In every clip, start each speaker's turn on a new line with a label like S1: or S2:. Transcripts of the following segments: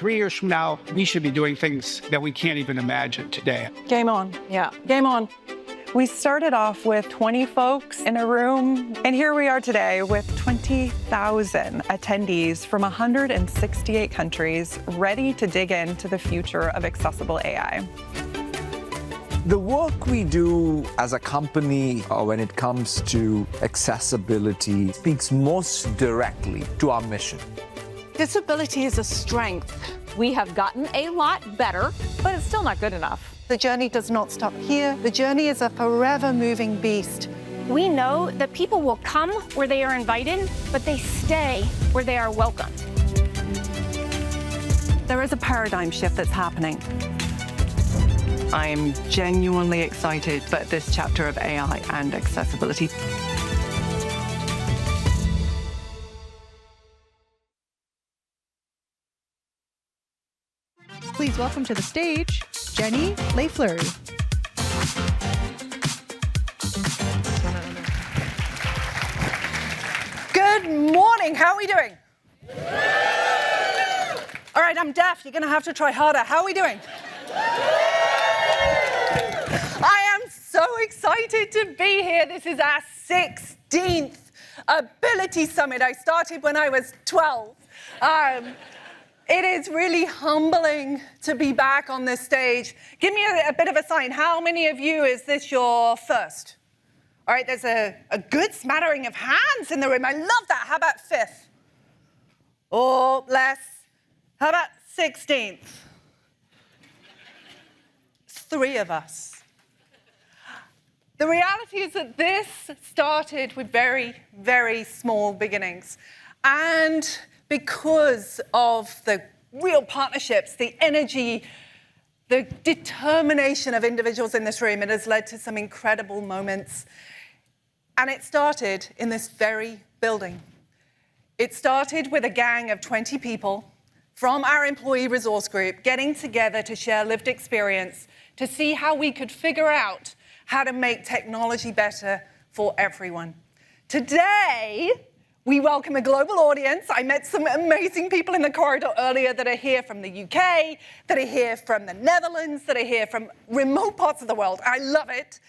S1: 3 years from now, we should be doing things that we can't even imagine today.
S2: Game on. Yeah, game on. We started off with 20 folks in a room, and here we are today with 20,000 attendees from 168 countries ready to dig into the future of accessible AI.
S3: The work we do as a company when it comes to accessibility speaks most directly to our mission.
S4: Disability is a strength. We have gotten a lot better, but it's still not good enough.
S5: The journey does not stop here. The journey is a forever moving beast.
S6: We know that people will come where they are invited, but they stay where they are welcomed.
S2: There is a paradigm shift that's happening. I'm genuinely excited about this chapter of AI and accessibility.
S7: Please welcome to the stage, Jenny Lay-Flurrie.
S5: Good morning. How are we doing? All right, I'm deaf. You're going to have to try harder. How are we doing? I am so excited to be here. This is our 16th Ability Summit. I started when I was 12. It is really humbling to be back on this stage. Give me a bit of a sign. How many of you is this your first? All right, there's a good smattering of hands in the room. I love that. How about fifth? Or less? How about 16th? 3 of us. The reality is that this started with very, very small beginnings. And because of the real partnerships, the energy, the determination of individuals in this room, it has led to some incredible moments. And it started in this very building. It started with a gang of 20 people from our employee resource group getting together to share lived experience, to see how we could figure out how to make technology better for everyone. Today, we welcome a global audience. I met some amazing people in the corridor earlier that are here from the UK, that are here from the Netherlands, that are here from remote parts of the world. I love it.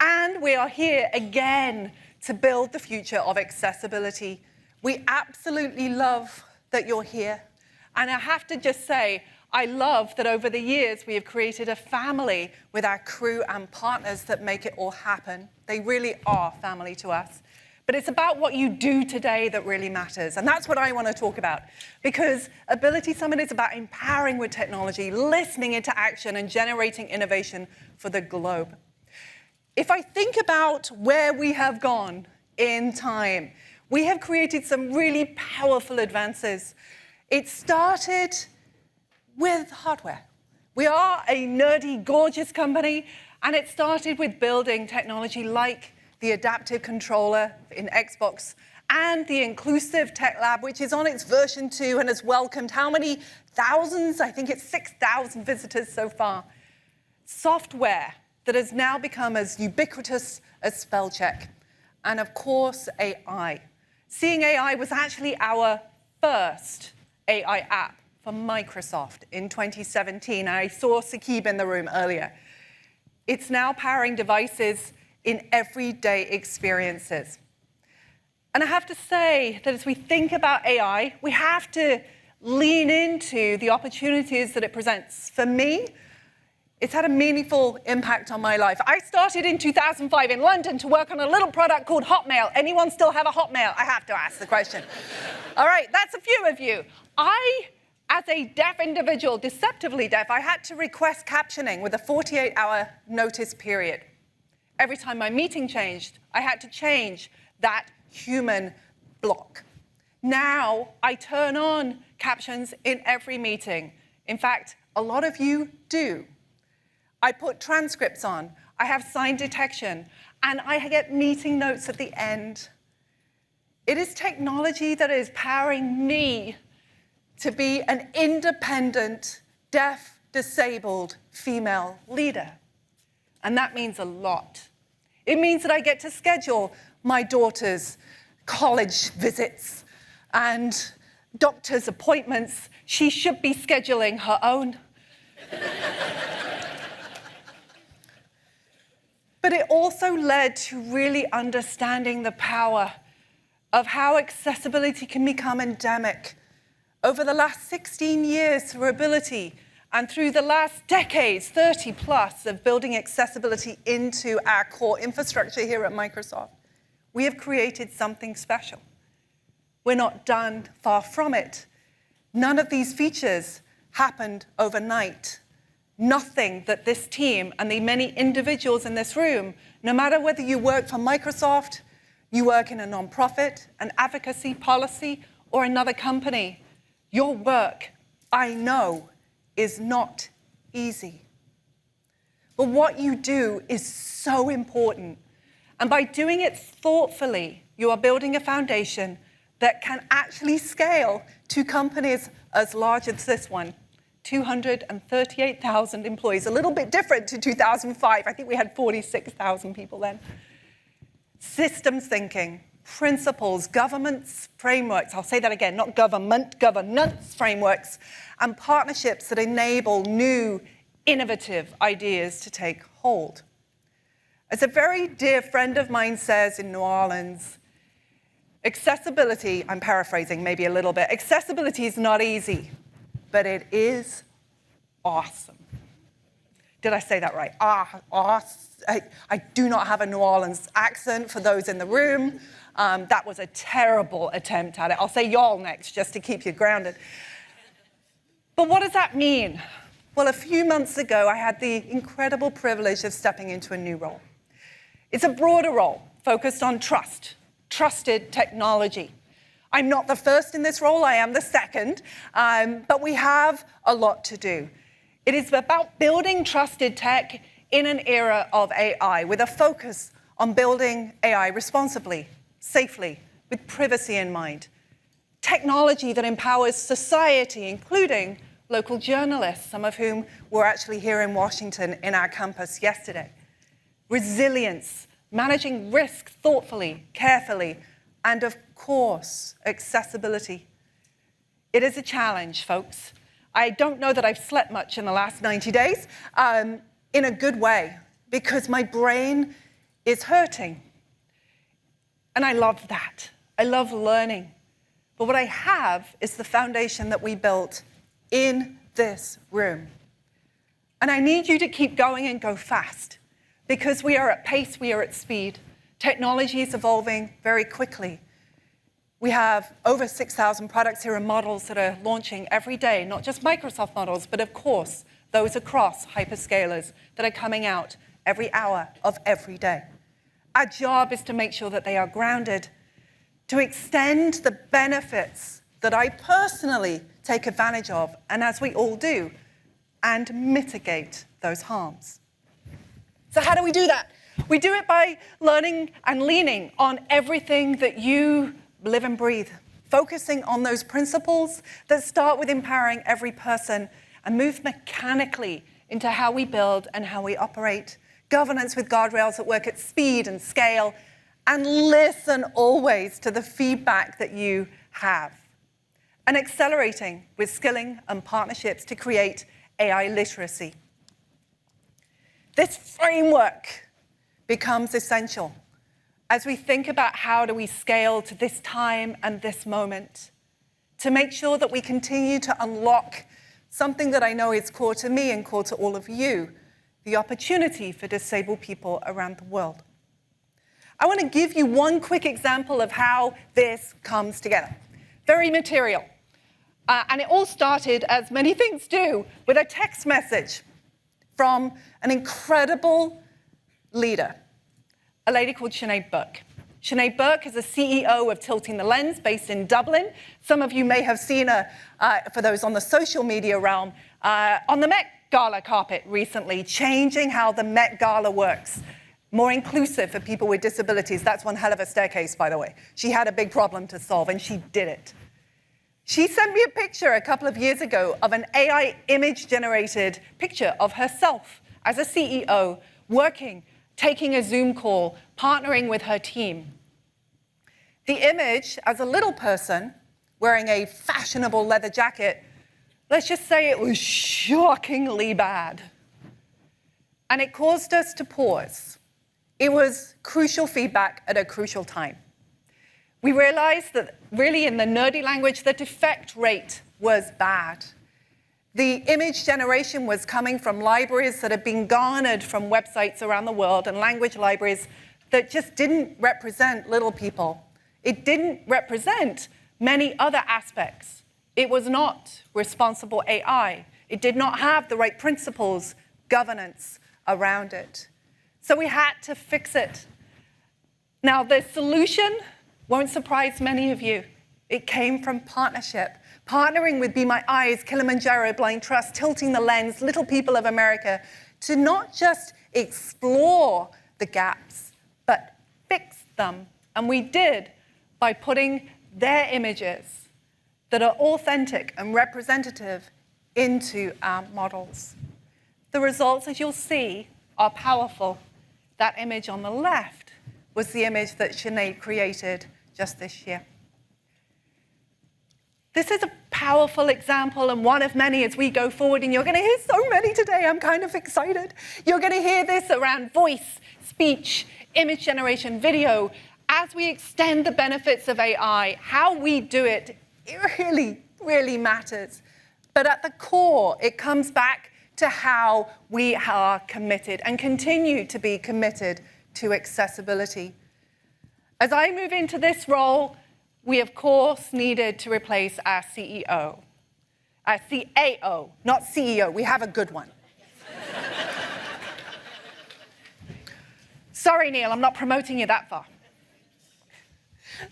S5: And we are here again to build the future of accessibility. We absolutely love that you're here. And I have to just say, I love that over the years we have created a family with our crew and partners that make it all happen. They really are family to us. But it's about what you do today that really matters. And that's what I want to talk about. Because Ability Summit is about empowering with technology, listening into action, and generating innovation for the globe. If I think about where we have gone in time, we have created some really powerful advances. It started with hardware. We are a nerdy, gorgeous company, and it started with building technology like the adaptive controller in Xbox, and the inclusive tech lab, which is on its version 2 and has welcomed how many thousands? I think it's 6,000 visitors so far. Software that has now become as ubiquitous as spell check. And of course, AI. Seeing AI was actually our first AI app for Microsoft in 2017. I saw Saqib in the room earlier. It's now powering devices in everyday experiences. And I have to say that as we think about AI, we have to lean into the opportunities that it presents. For me, it's had a meaningful impact on my life. I started in 2005 in London to work on a little product called Hotmail. Anyone still have a Hotmail? I have to ask the question. All right, that's a few of you. As a deaf individual, deceptively deaf, I had to request captioning with a 48-hour notice period. Every time my meeting changed, I had to change that human block. Now, I turn on captions in every meeting. In fact, a lot of you do. I put transcripts on, I have sign detection, and I get meeting notes at the end. It is technology that is powering me to be an independent, deaf, disabled female leader. And that means a lot. It means that I get to schedule my daughter's college visits and doctor's appointments. She should be scheduling her own. But it also led to really understanding the power of how accessibility can become endemic. Over the last 16 years through Ability, and through the last decades, 30 plus, of building accessibility into our core infrastructure here at Microsoft, we have created something special. We're not done, far from it. None of these features happened overnight. Nothing that this team and the many individuals in this room, no matter whether you work for Microsoft, you work in a nonprofit, an advocacy policy, or another company, your work, I know, is not easy. But what you do is so important. And by doing it thoughtfully, you are building a foundation that can actually scale to companies as large as this one, 238,000 employees, a little bit different to 2005. I think we had 46,000 people then. Systems thinking, principles, governance frameworks, I'll say that again, not government, governance frameworks, and partnerships that enable new, innovative ideas to take hold. As a very dear friend of mine says in New Orleans, accessibility, I'm paraphrasing maybe a little bit, accessibility is not easy, but it is awesome. Did I say that right? Awesome. I do not have a New Orleans accent for those in the room. That was a terrible attempt at it. I'll say y'all next just to keep you grounded. But what does that mean? Well, a few months ago, I had the incredible privilege of stepping into a new role. It's a broader role focused on trust, trusted technology. I'm not the first in this role, I am the second, but we have a lot to do. It is about building trusted tech in an era of AI, with a focus on building AI responsibly, safely, with privacy in mind. Technology that empowers society, including local journalists, some of whom were actually here in Washington in our campus yesterday. Resilience, managing risk thoughtfully, carefully, and of course, accessibility. It is a challenge, folks. I don't know that I've slept much in the last 90 days, in a good way, because my brain is hurting. And I love that. I love learning. But what I have is the foundation that we built in this room. And I need you to keep going and go fast, because we are at pace, we are at speed. Technology is evolving very quickly. We have over 6,000 products here and models that are launching every day, not just Microsoft models, but of course, those across hyperscalers that are coming out every hour of every day. Our job is to make sure that they are grounded, to extend the benefits that I personally take advantage of, and as we all do, and mitigate those harms. So how do we do that? We do it by learning and leaning on everything that you live and breathe, focusing on those principles that start with empowering every person and move mechanically into how we build and how we operate. Governance with guardrails that work at speed and scale, and listen always to the feedback that you have. And accelerating with skilling and partnerships to create AI literacy. This framework becomes essential as we think about how do we scale to this time and this moment to make sure that we continue to unlock something that I know is core to me and core to all of you, the opportunity for disabled people around the world. I want to give you one quick example of how this comes together. Very material. And it all started, as many things do, with a text message from an incredible leader, a lady called Sinead Burke. Sinead Burke is the CEO of Tilting the Lens, based in Dublin. Some of you may have seen her, for those on the social media realm, on the Met Gala carpet recently, changing how the Met Gala works. More inclusive for people with disabilities. That's one hell of a staircase, by the way. She had a big problem to solve, and she did it. She sent me a picture a couple of years ago of an AI image-generated picture of herself as a CEO, working, taking a Zoom call, partnering with her team. The image, as a little person, wearing a fashionable leather jacket. Let's just say it was shockingly bad. And it caused us to pause. It was crucial feedback at a crucial time. We realized that really in the nerdy language, the defect rate was bad. The image generation was coming from libraries that had been garnered from websites around the world and language libraries that just didn't represent little people. It didn't represent many other aspects. It was not responsible AI. It did not have the right principles, governance around it. So we had to fix it. Now, the solution won't surprise many of you. It came from partnership. Partnering with Be My Eyes, Kilimanjaro, Blind Trust, Tilting the Lens, Little People of America, to not just explore the gaps, but fix them. And we did by putting their images that are authentic and representative into our models. The results, as you'll see, are powerful. That image on the left was the image that Sinead created just this year. This is a powerful example and one of many as we go forward, and you're going to hear so many today. I'm kind of excited. You're going to hear this around voice, speech, image generation, video. As we extend the benefits of AI, how we do it, it really, really matters. But at the core, it comes back to how we are committed and continue to be committed to accessibility. As I move into this role, we, of course, needed to replace our CEO. Our CAO, not CEO. We have a good one. Sorry, Neil, I'm not promoting you that far.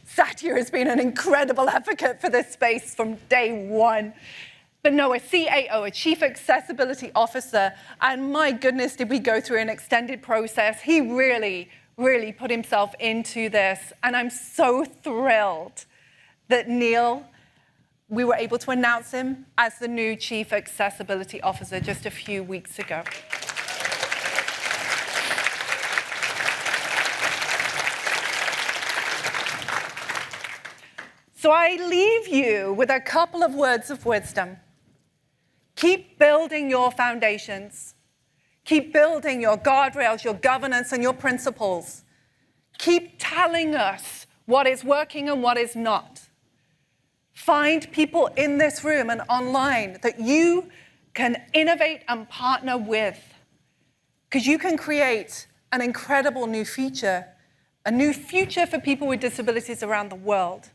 S5: Satya has been an incredible advocate for this space from day one. But no, a CAO, a Chief Accessibility Officer, and my goodness, did we go through an extended process. He really put himself into this, and I'm so thrilled that Neil, we were able to announce him as the new Chief Accessibility Officer just a few weeks ago. So I leave you with a couple of words of wisdom. Keep building your foundations. Keep building your guardrails, your governance, and your principles. Keep telling us what is working and what is not. Find people in this room and online that you can innovate and partner with, because you can create an incredible new future, a new future for people with disabilities around the world.